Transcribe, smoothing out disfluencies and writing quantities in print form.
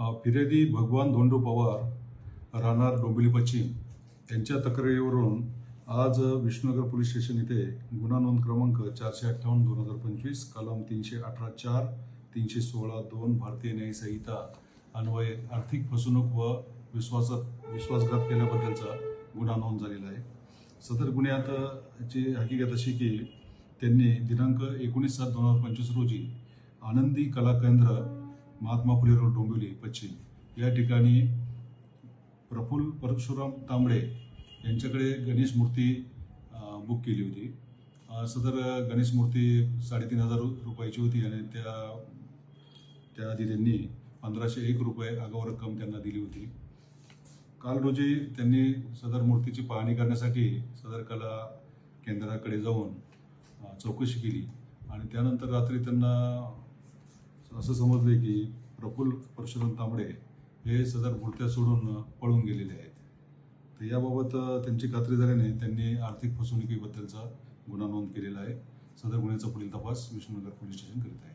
फिर्यादी भगवान धोंडू पवार राहणार डोंबिवली पश्चिम यांच्या तक्रारीवरून आज विष्णुनगर पोलीस स्टेशन इथे गुन्हा नोंद क्रमांक 458/2025 कलम 318(4) 316(2) भारतीय न्याय संहिता अन्वये आर्थिक फसवणूक व विश्वासघात केल्याबद्दलचा गुन्हा नोंद झालेला आहे। सदर गुन्ह्याची हकीकत अशी की त्यांनी दिनांक 19/7/2025 रोजी आनंदी कला केंद्र महात्मा फुले रोड डोंबिवली पश्चिम या ठिकाणी प्रफुल्ल परशुराम तांबडे यांच्याकडे गणेश मूर्ती बुक केली होती। सदर गणेश मूर्ती 3,500 रुपयाची होती आणि त्याआधी त्यांनी 1,501 रुपये आगाऊ रक्कम त्यांना दिली होती। काल रोजी त्यांनी सदर मूर्तीची पाहणी करण्यासाठी सदर कला केंद्राकडे जाऊन चौकशी केली आणि त्यानंतर रात्री त्यांना असं समजले की प्रफुल्ल परशुराम तांबडे हे सदर मूर्त्या सोडून पळून गेलेले आहेत। तर याबाबत त्यांची खात्री झाल्याने त्यांनी आर्थिक फसवणुकीबद्दलचा गुन्हा नोंद केलेला आहे। सदर गुन्ह्याचा पुढील तपास विष्णुनगर पोलीस स्टेशन करीत आहे।